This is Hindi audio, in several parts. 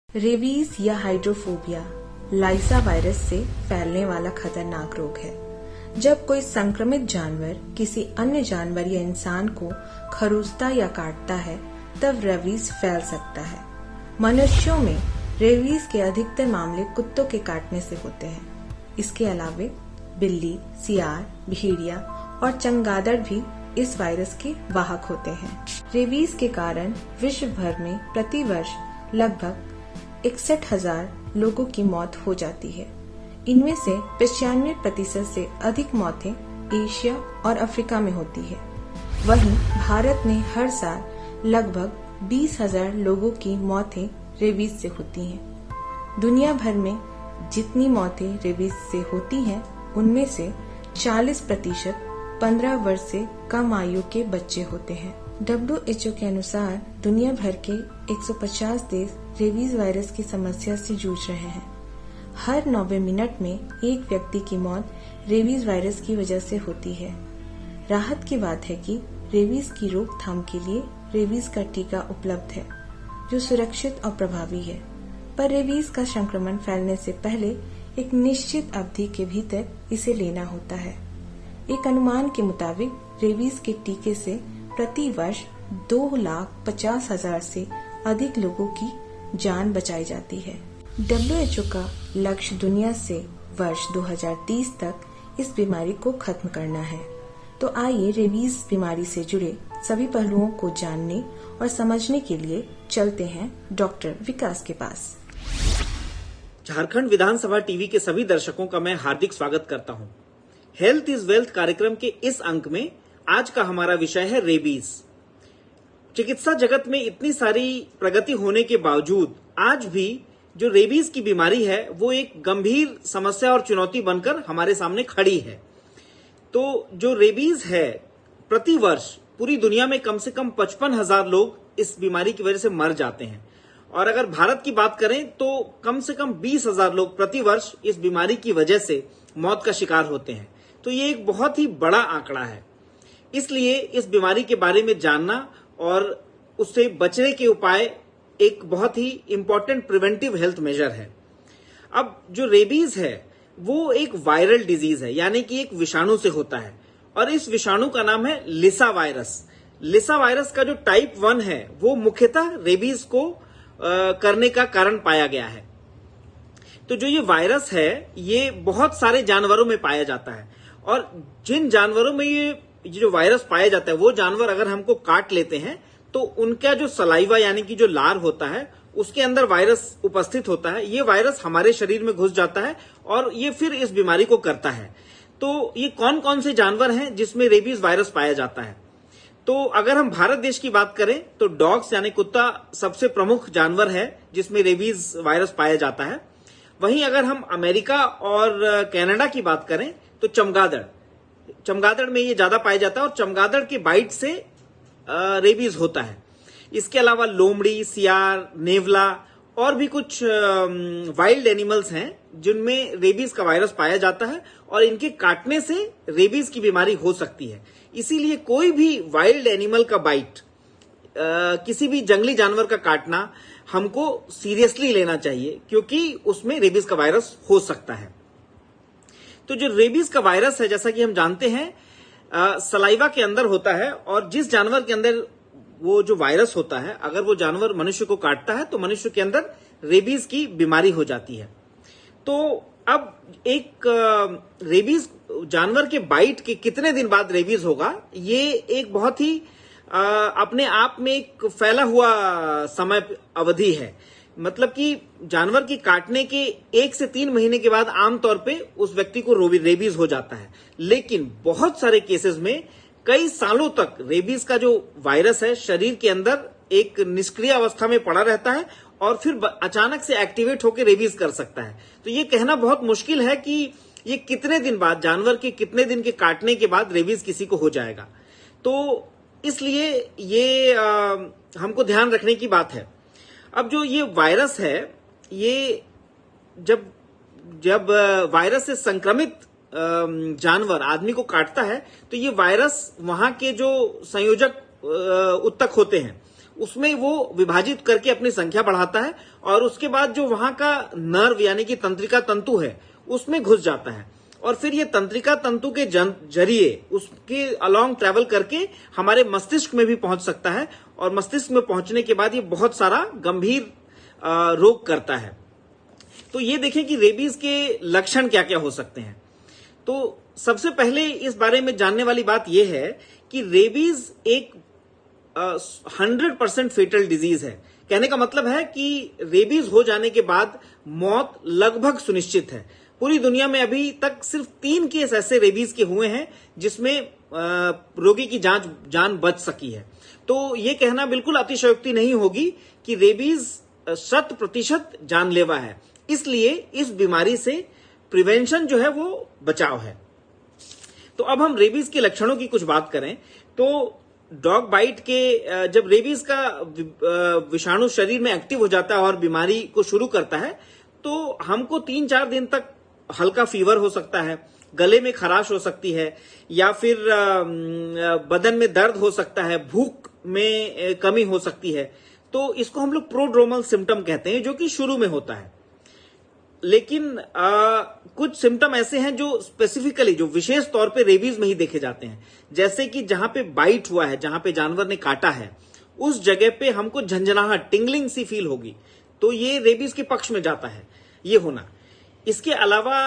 रेबीज या हाइड्रोफोबिया लाइसा वायरस से फैलने वाला खतरनाक रोग है। जब कोई संक्रमित जानवर किसी अन्य जानवर या इंसान को खरोंचता या काटता है तब रेबीज फैल सकता है। मनुष्यों में रेबीज के अधिकतर मामले कुत्तों के काटने से होते हैं। इसके अलावा बिल्ली, सियार, भेड़िया और चमगादड़ भी इस वायरस के वाहक होते हैं। रेबीज के कारण विश्व भर में प्रति वर्ष लगभग 61,000 लोगों की मौत हो जाती है। इनमें से 95% से अधिक मौतें एशिया और अफ्रीका में होती है। वहीं भारत में हर साल लगभग 20,000 लोगों की मौतें रेबीज से होती हैं। दुनिया भर में जितनी मौतें रेबीज से होती हैं, उनमें से 40% 15 वर्ष से कम आयु के बच्चे होते हैं। WHO के अनुसार दुनिया भर के 150 देश रेबीज वायरस की समस्या से जूझ रहे हैं। हर 90 मिनट में एक व्यक्ति की मौत रेबीज वायरस की वजह से होती है। राहत की बात है कि रेबीज की रोकथाम के लिए रेबीज का टीका उपलब्ध है, जो सुरक्षित और प्रभावी है। पर रेबीज का संक्रमण फैलने से पहले एक निश्चित अवधि के भीतर इसे लेना होता है। एक अनुमान के मुताबिक रेबीज के टीके से प्रति वर्ष 2,50,000 से अधिक लोगों की जान बचाई जाती है। WHO का लक्ष्य दुनिया से वर्ष 2030 तक इस बीमारी को खत्म करना है। तो आइए रेबीज बीमारी से जुड़े सभी पहलुओं को जानने और समझने के लिए चलते हैं डॉक्टर विकास के पास। झारखंड विधानसभा टीवी के सभी दर्शकों का मैं हार्दिक स्वागत करता हूं। हेल्थ इज वेल्थ कार्यक्रम के इस अंक में आज का हमारा विषय है रेबीज। चिकित्सा जगत में इतनी सारी प्रगति होने के बावजूद आज भी जो रेबीज की बीमारी है वो एक गंभीर समस्या और चुनौती बनकर हमारे सामने खड़ी है। तो जो रेबीज है, प्रति वर्ष पूरी दुनिया में कम से कम 55,000 लोग इस बीमारी की वजह से मर जाते हैं और अगर भारत की बात करें तो कम से कम 20,000 लोग प्रति वर्ष इस बीमारी की वजह से मौत का शिकार होते हैं। तो ये एक बहुत ही बड़ा आंकड़ा है। इसलिए इस बीमारी के बारे में जानना और उससे बचने के उपाय एक बहुत ही इंपॉर्टेंट प्रिवेंटिव हेल्थ मेजर है। अब जो रेबीज है वो एक वायरल डिजीज है, यानी कि एक विषाणु से होता है और इस विषाणु का नाम है लिसा वायरस। लिसा वायरस का जो टाइप 1 है वो मुख्यतः रेबीज को करने का कारण पाया गया है। तो जो ये वायरस है ये बहुत सारे जानवरों में पाया जाता है और जिन जानवरों में ये जो वायरस पाया जाता है वो जानवर अगर हमको काट लेते हैं तो उनका जो सलाइवा यानी कि जो लार होता है उसके अंदर वायरस उपस्थित होता है। ये वायरस हमारे शरीर में घुस जाता है और ये फिर इस बीमारी को करता है। तो ये कौन कौन से जानवर हैं जिसमें रेबीज वायरस पाया जाता है? तो अगर हम भारत देश की बात करें तो डॉग्स यानी कुत्ता सबसे प्रमुख जानवर है जिसमें रेबीज वायरस पाया जाता है। वहीं अगर हम अमेरिका और कनाडा की बात करें तो चमगादड़ में ये ज्यादा पाया जाता है और चमगादड़ के बाइट से रेबीज होता है। इसके अलावा लोमड़ी, सियार, नेवला और भी कुछ वाइल्ड एनिमल्स हैं जिनमें रेबीज का वायरस पाया जाता है और इनके काटने से रेबीज की बीमारी हो सकती है। इसीलिए कोई भी वाइल्ड एनिमल का बाइट, किसी भी जंगली जानवर का काटना हमको सीरियसली लेना चाहिए क्योंकि उसमें रेबीज का वायरस हो सकता है। तो जो रेबीज का वायरस है, जैसा कि हम जानते हैं, सलाइवा के अंदर होता है और जिस जानवर के अंदर वो जो वायरस होता है, अगर वो जानवर मनुष्य को काटता है तो मनुष्य के अंदर रेबीज की बीमारी हो जाती है। तो अब एक रेबीज जानवर के बाइट के कितने दिन बाद रेबीज होगा, ये एक बहुत ही अपने आप में एक फैला हुआ समय अवधि है। मतलब कि जानवर की काटने के 1 से 3 महीने के बाद आमतौर पे उस व्यक्ति को रेबीज हो जाता है, लेकिन बहुत सारे केसेस में कई सालों तक रेबीज का जो वायरस है शरीर के अंदर एक निष्क्रिय अवस्था में पड़ा रहता है और फिर अचानक से एक्टिवेट होकर रेबीज कर सकता है। तो ये कहना बहुत मुश्किल है कि ये कितने दिन बाद, जानवर के कितने दिन के काटने के बाद रेबीज किसी को हो जाएगा। तो इसलिए ये हमको ध्यान रखने की बात है। अब जो ये वायरस है, ये जब वायरस से संक्रमित जानवर आदमी को काटता है तो ये वायरस वहां के जो संयोजक उत्तक होते हैं उसमें वो विभाजित करके अपनी संख्या बढ़ाता है और उसके बाद जो वहां का नर्व यानी कि तंत्रिका तंतु है उसमें घुस जाता है और फिर ये तंत्रिका तंतु के जरिए उसके अलोंग ट्रेवल करके हमारे मस्तिष्क में भी पहुंच सकता है और मस्तिष्क में पहुंचने के बाद ये बहुत सारा गंभीर रोग करता है। तो ये देखें कि रेबीज के लक्षण क्या क्या हो सकते हैं। तो सबसे पहले इस बारे में जानने वाली बात यह है कि रेबीज एक 100% फेटल डिजीज है। कहने का मतलब है कि रेबीज हो जाने के बाद मौत लगभग सुनिश्चित है। पूरी दुनिया में अभी तक सिर्फ 3 केस ऐसे रेबीज के हुए हैं जिसमें रोगी की जान बच सकी है। तो ये कहना बिल्कुल अतिशयोक्ति नहीं होगी कि रेबीज 100% जानलेवा है। इसलिए इस बीमारी से प्रिवेंशन जो है वो बचाव है। तो अब हम रेबीज के लक्षणों की कुछ बात करें तो डॉग बाइट के जब रेबीज का विषाणु शरीर में एक्टिव हो जाता है और बीमारी को शुरू करता है तो हमको 3-4 दिन तक हल्का फीवर हो सकता है, गले में खराश हो सकती है या फिर बदन में दर्द हो सकता है, भूख में कमी हो सकती है। तो इसको हम लोग प्रोड्रोमल सिम्टम कहते हैं जो कि शुरू में होता है। लेकिन कुछ सिम्टम ऐसे हैं जो स्पेसिफिकली जो विशेष तौर पे रेबीज में ही देखे जाते हैं, जैसे कि जहां पे बाइट हुआ है, जहां पे जानवर ने काटा है, उस जगह पे हमको झंझनाहट टिंगलिंग सी फील होगी, तो ये रेबीज के पक्ष में जाता है ये होना। इसके अलावा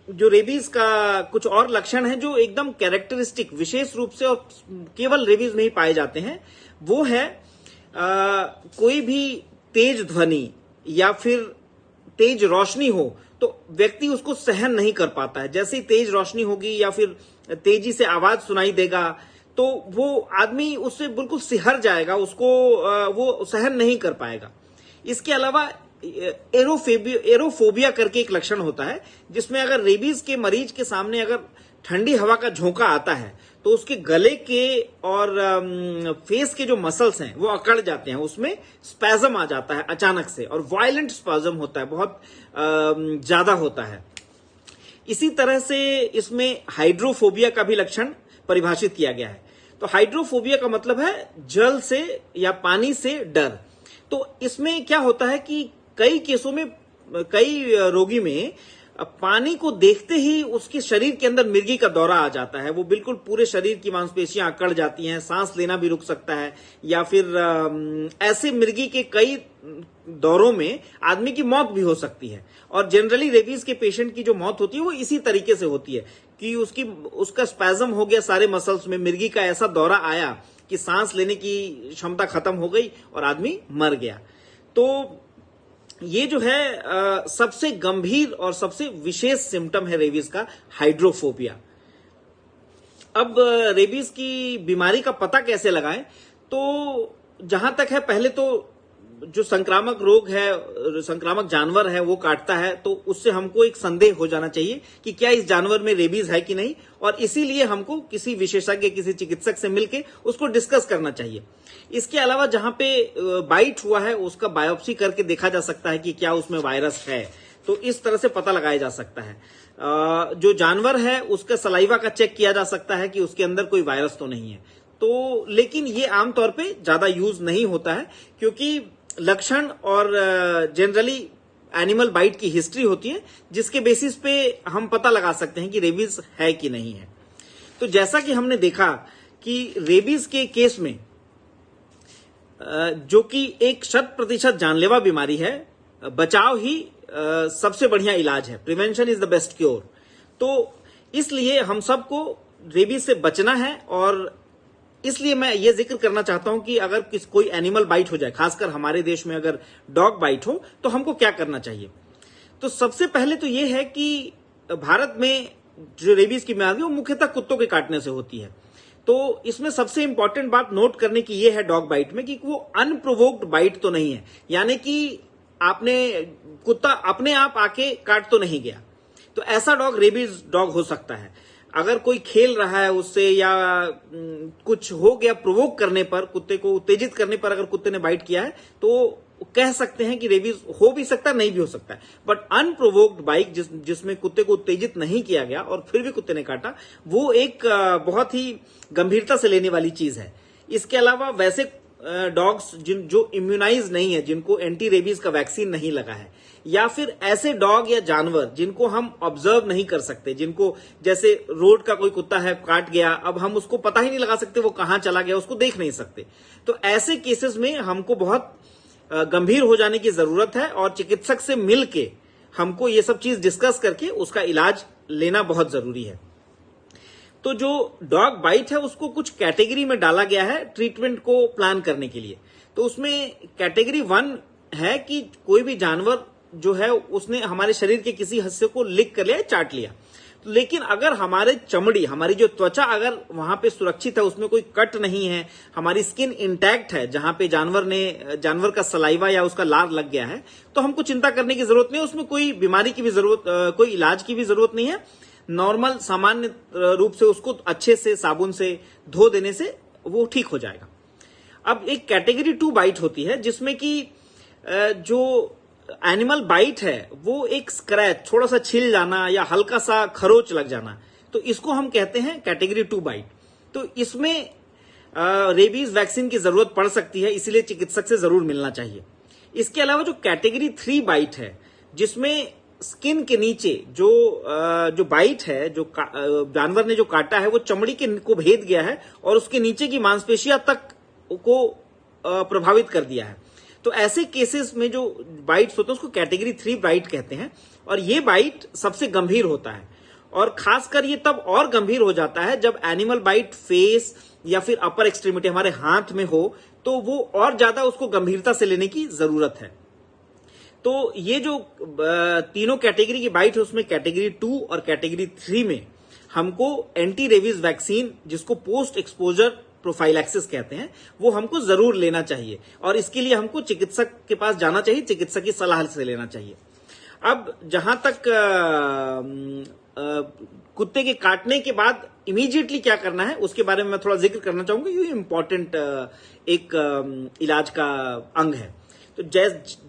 जो रेबीज का कुछ और लक्षण है जो एकदम कैरेक्टरिस्टिक विशेष रूप से और केवल रेबीज में ही पाए जाते हैं, वो है कोई भी तेज ध्वनि या फिर तेज रोशनी हो तो व्यक्ति उसको सहन नहीं कर पाता है। जैसे ही तेज रोशनी होगी या फिर तेजी से आवाज सुनाई देगा तो वो आदमी उससे बिल्कुल सिहर जाएगा, उसको वो सहन नहीं कर पाएगा। इसके अलावा एरोफोबिया करके एक लक्षण होता है जिसमें अगर रेबीज के मरीज के सामने अगर ठंडी हवा का झोंका आता है तो उसके गले के और फेस के जो मसल्स हैं वो अकड़ जाते हैं, उसमें स्पैजम आ जाता है अचानक से और वायलेंट स्पैजम होता है, बहुत ज्यादा होता है। इसी तरह से इसमें हाइड्रोफोबिया का भी लक्षण परिभाषित किया गया है। तो हाइड्रोफोबिया का मतलब है जल से या पानी से डर। तो इसमें क्या होता है कि कई केसों में कई रोगी में पानी को देखते ही उसके शरीर के अंदर मिर्गी का दौरा आ जाता है, वो बिल्कुल पूरे शरीर की मांसपेशियां अकड़ जाती हैं, सांस लेना भी रुक सकता है या फिर ऐसे मिर्गी के कई दौरों में आदमी की मौत भी हो सकती है। और जनरली रेबीज के पेशेंट की जो मौत होती है वो इसी तरीके से होती है कि उसका स्पैजम हो गया सारे मसल्स में, मिर्गी का ऐसा दौरा आया कि सांस लेने की क्षमता खत्म हो गई और आदमी मर गया। तो ये जो है सबसे गंभीर और सबसे विशेष सिम्टम है रेबीज का, हाइड्रोफोबिया। अब रेबीज की बीमारी का पता कैसे लगाएं? तो जहां तक है, पहले तो जो संक्रामक रोग है, संक्रामक जानवर है वो काटता है तो उससे हमको एक संदेह हो जाना चाहिए कि क्या इस जानवर में रेबीज है कि नहीं, और इसीलिए हमको किसी विशेषज्ञ, किसी चिकित्सक से मिलके उसको डिस्कस करना चाहिए। इसके अलावा जहां पे बाइट हुआ है उसका बायोप्सी करके देखा जा सकता है कि क्या उसमें वायरस है, तो इस तरह से पता लगाया जा सकता है। जो जानवर है उसका सलाइवा का चेक किया जा सकता है कि उसके अंदर कोई वायरस तो नहीं है। तो लेकिन ये आमतौर पे ज्यादा यूज नहीं होता है क्योंकि लक्षण और जनरली एनिमल बाइट की हिस्ट्री होती है जिसके बेसिस पे हम पता लगा सकते हैं कि रेबीज है कि नहीं है। तो जैसा कि हमने देखा कि रेबीज के केस में जो कि एक 100% जानलेवा बीमारी है, बचाव ही सबसे बढ़िया इलाज है, prevention is the best cure. तो इसलिए हम सबको रेबीज से बचना है और इसलिए मैं ये जिक्र करना चाहता हूं कि अगर कोई एनिमल बाइट हो जाए, खासकर हमारे देश में अगर डॉग बाइट हो, तो हमको क्या करना चाहिए। तो सबसे पहले तो ये है कि भारत में जो रेबीज की बीमारी है वो मुख्यतः कुत्तों के काटने से होती है। तो इसमें सबसे इंपॉर्टेंट बात नोट करने की ये है डॉग बाइट में कि वो अनप्रोवोक्ड बाइट तो नहीं है, यानी कि आपने कुत्ता अपने आप आके काट तो नहीं गया। तो ऐसा डॉग रेबीज डॉग हो सकता है। अगर कोई खेल रहा है उससे या कुछ हो गया प्रोवोक करने पर, कुत्ते को उत्तेजित करने पर अगर कुत्ते ने बाइट किया है तो कह सकते हैं कि रेबीज हो भी सकता है, नहीं भी हो सकता है। बट अनप्रोवोक्ड बाइट जिसमें कुत्ते को उत्तेजित नहीं किया गया और फिर भी कुत्ते ने काटा, वो एक बहुत ही गंभीरता से लेने वाली चीज है। इसके अलावा वैसे डॉग्स जो इम्यूनाइज नहीं है, जिनको एंटी रेबीज का वैक्सीन नहीं लगा है, या फिर ऐसे डॉग या जानवर जिनको हम ऑब्जर्व नहीं कर सकते, जिनको जैसे रोड का कोई कुत्ता है काट गया, अब हम उसको पता ही नहीं लगा सकते वो कहां चला गया, उसको देख नहीं सकते, तो ऐसे केसेस में हमको बहुत गंभीर हो जाने की जरूरत है और चिकित्सक से मिलके हमको ये सब चीज डिस्कस करके उसका इलाज लेना बहुत जरूरी है। तो जो डॉग बाइट है उसको कुछ कैटेगरी में डाला गया है ट्रीटमेंट को प्लान करने के लिए। तो उसमें कैटेगरी 1 है कि कोई भी जानवर जो है उसने हमारे शरीर के किसी हिस्से को लिक कर लिया, चाट लिया, लेकिन अगर हमारे चमड़ी, हमारी जो त्वचा अगर वहां पे सुरक्षित है, उसमें कोई कट नहीं है, हमारी स्किन इंटैक्ट है, जहां पे जानवर का सलाइवा या उसका लार लग गया है, तो हमको चिंता करने की जरूरत नहीं है। उसमें कोई बीमारी की भी कोई इलाज की भी जरूरत नहीं है। नॉर्मल सामान्य रूप से उसको अच्छे से साबुन से धो देने से वो ठीक हो जाएगा। अब एक कैटेगरी 2 बाइट होती है जिसमें कि जो एनिमल बाइट है वो एक स्क्रैच, थोड़ा सा छिल जाना या हल्का सा खरोच लग जाना, तो इसको हम कहते हैं कैटेगरी 2 बाइट। तो इसमें रेबीज वैक्सीन की जरूरत पड़ सकती है, इसीलिए चिकित्सक से जरूर मिलना चाहिए। इसके अलावा जो कैटेगरी 3 बाइट है, जिसमें स्किन के नीचे जो बाइट है, जो जानवर ने जो काटा है वो चमड़ी को भेद गया है और उसके नीचे की मांसपेशियां तक को प्रभावित कर दिया है, तो ऐसे केसेस में जो बाइट्स होते हैं उसको कैटेगरी 3 बाइट कहते हैं। और ये बाइट सबसे गंभीर होता है, और खासकर ये तब और गंभीर हो जाता है जब एनिमल बाइट फेस या फिर अपर एक्सट्रीमिटी हमारे हाथ में हो, तो वो और ज्यादा उसको गंभीरता से लेने की जरूरत है। तो ये जो तीनों कैटेगरी की बाइट है उसमें कैटेगरी 2 और कैटेगरी 3 में हमको एंटी रेबीज वैक्सीन, जिसको पोस्ट एक्सपोजर प्रोफाइलैक्सिस कहते हैं, वो हमको जरूर लेना चाहिए और इसके लिए हमको चिकित्सक के पास जाना चाहिए, चिकित्सक की सलाह से लेना चाहिए। अब जहां तक कुत्ते के काटने के बाद इमीडिएटली क्या करना है उसके बारे में मैं थोड़ा जिक्र करना चाहूंगा। ये इंपॉर्टेंट एक इलाज का अंग है। तो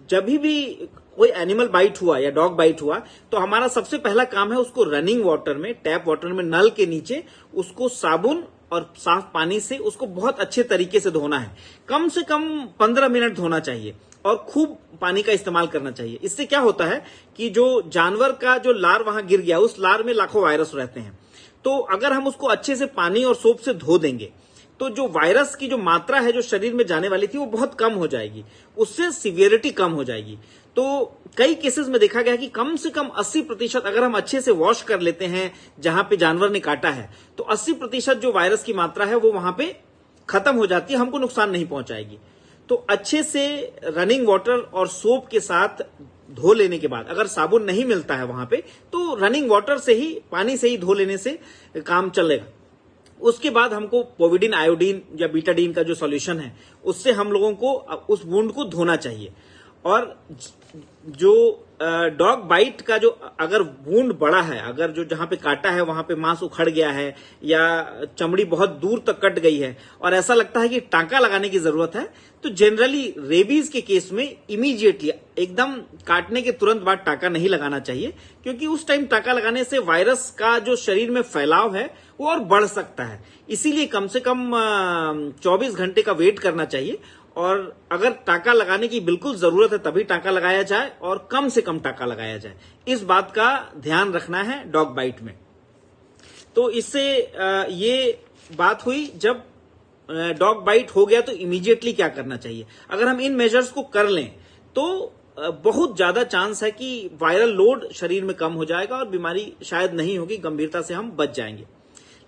जब भी कोई एनिमल बाइट हुआ या डॉग बाइट हुआ, तो हमारा सबसे पहला काम है उसको रनिंग वाटर में, टैप वाटर में, नल के नीचे उसको साबुन और साफ पानी से उसको बहुत अच्छे तरीके से धोना है। कम से कम 15 मिनट धोना चाहिए और खूब पानी का इस्तेमाल करना चाहिए। इससे क्या होता है कि जो जानवर का जो लार वहां गिर गया, उस लार में लाखों वायरस रहते हैं, तो अगर हम उसको अच्छे से पानी और सोप से धो देंगे तो जो वायरस की जो मात्रा है जो शरीर में जाने वाली थी वो बहुत कम हो जाएगी, उससे सीवियरिटी कम हो जाएगी। तो कई केसेस में देखा गया कि कम से कम 80% अगर हम अच्छे से वॉश कर लेते हैं जहां पे जानवर ने काटा है, तो 80% जो वायरस की मात्रा है वो वहां पे खत्म हो जाती है, हमको नुकसान नहीं पहुंचाएगी। तो अच्छे से रनिंग वाटर और सोप के साथ धो लेने के बाद, अगर साबुन नहीं मिलता है वहां पे, तो रनिंग वाटर से ही, पानी से ही धो लेने से काम चलेगा। उसके बाद हमको पोविडीन, आयोडीन या बीटाडीन का जो सॉल्यूशन है उससे हम लोगों को उस वुंड को धोना चाहिए। और जो डॉग बाइट का जो अगर वुंड बड़ा है, अगर जो जहां पे काटा है वहां पे मांस उखड़ गया है या चमड़ी बहुत दूर तक कट गई है और ऐसा लगता है कि टांका लगाने की जरूरत है, तो जनरली रेबीज के केस में इमीडिएटली एकदम काटने के तुरंत बाद टांका नहीं लगाना चाहिए, क्योंकि उस टाइम टांका लगाने से वायरस का जो शरीर में फैलाव है वो और बढ़ सकता है। इसीलिए कम से कम 24 घंटे का वेट करना चाहिए, और अगर टांका लगाने की बिल्कुल जरूरत है तभी टांका लगाया जाए और कम से कम टांका लगाया जाए। इस बात का ध्यान रखना है डॉग बाइट में। तो इससे ये बात हुई जब डॉग बाइट हो गया तो इमीडिएटली क्या करना चाहिए। अगर हम इन मेजर्स को कर लें तो बहुत ज्यादा चांस है कि वायरल लोड शरीर में कम हो जाएगा और बीमारी शायद नहीं होगी, गंभीरता से हम बच जाएंगे।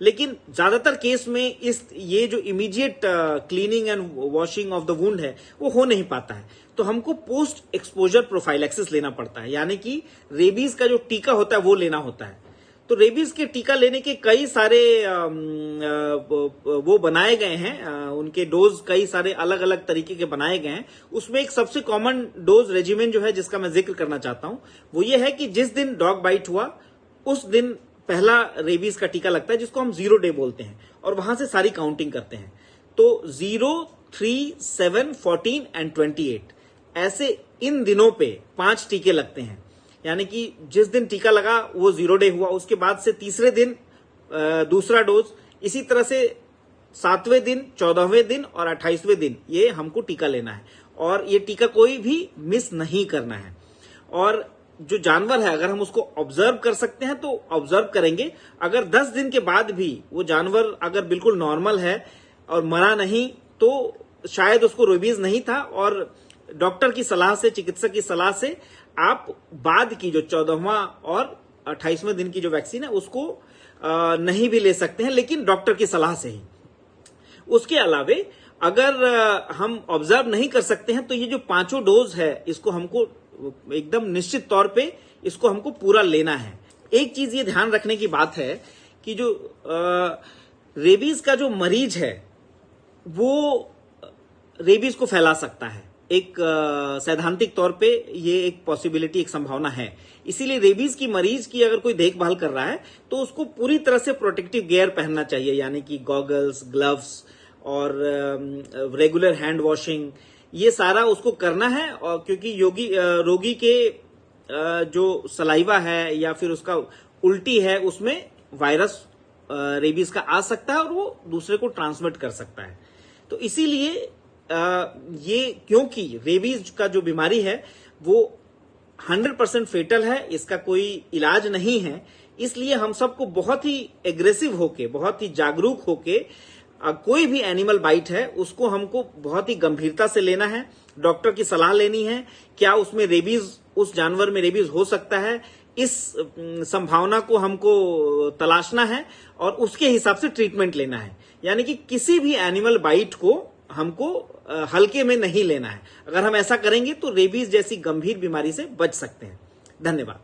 लेकिन ज्यादातर केस में ये जो immediate cleaning and washing of the wound है वो हो नहीं पाता है, तो हमको पोस्ट एक्सपोजर प्रोफाइलैक्सिस लेना पड़ता है, यानी कि रेबीज का जो टीका होता है वो लेना होता है। तो रेबीज के टीका लेने के कई सारे वो बनाए गए हैं, उनके डोज कई सारे अलग अलग तरीके के बनाए गए हैं। उसमें एक सबसे कॉमन डोज रेजिमेंट जो है जिसका मैं जिक्र करना चाहता हूं वो ये है कि जिस दिन डॉग बाइट हुआ उस दिन पहला रेबीज का टीका लगता है, जिसको हम 0 डे बोलते हैं, और वहां से सारी काउंटिंग करते हैं। तो 0, 3, 7, 14 एंड 28 ऐसे इन दिनों पे 5 टीके लगते हैं। यानी कि जिस दिन टीका लगा वो 0 डे हुआ, उसके बाद से तीसरे दिन दूसरा डोज, इसी तरह से 7वें दिन, 14वें दिन और 28वें दिन ये हमको टीका लेना है और ये टीका कोई भी मिस नहीं करना है। और जो जानवर है अगर हम उसको ऑब्जर्व कर सकते हैं तो ऑब्जर्व करेंगे। अगर 10 दिन के बाद भी वो जानवर अगर बिल्कुल नॉर्मल है और मरा नहीं तो शायद उसको रेबीज नहीं था और डॉक्टर की सलाह से, चिकित्सक की सलाह से आप बाद की जो 14वां और 28वें दिन की जो वैक्सीन है उसको नहीं भी ले सकते हैं, लेकिन डॉक्टर की सलाह से ही। उसके अलावे अगर हम ऑब्जर्व नहीं कर सकते हैं तो ये जो 5 डोज है इसको हमको एकदम निश्चित तौर पे इसको हमको पूरा लेना है। एक चीज ये ध्यान रखने की बात है कि जो रेबीज का जो मरीज है वो रेबीज को फैला सकता है। एक सैद्धांतिक तौर पे ये एक पॉसिबिलिटी, एक संभावना है। इसीलिए रेबीज की मरीज की अगर कोई देखभाल कर रहा है तो उसको पूरी तरह से प्रोटेक्टिव गियर पहनना चाहिए, यानी कि गॉगल्स, ग्लव्स और रेगुलर हैंड वॉशिंग, ये सारा उसको करना है। और क्योंकि रोगी के जो सलाइवा है या फिर उसका उल्टी है उसमें वायरस रेबीज का आ सकता है और वो दूसरे को ट्रांसमिट कर सकता है। तो इसीलिए ये, क्योंकि रेबीज का जो बीमारी है वो 100% फेटल है, इसका कोई इलाज नहीं है, इसलिए हम सबको बहुत ही एग्रेसिव होके, बहुत ही जागरूक होके कोई भी एनिमल बाइट है उसको हमको बहुत ही गंभीरता से लेना है। डॉक्टर की सलाह लेनी है, क्या उसमें रेबीज, उस जानवर में रेबीज हो सकता है, इस संभावना को हमको तलाशना है और उसके हिसाब से ट्रीटमेंट लेना है। यानी कि किसी भी एनिमल बाइट को हमको हल्के में नहीं लेना है। अगर हम ऐसा करेंगे तो रेबीज जैसी गंभीर बीमारी से बच सकते हैं। धन्यवाद।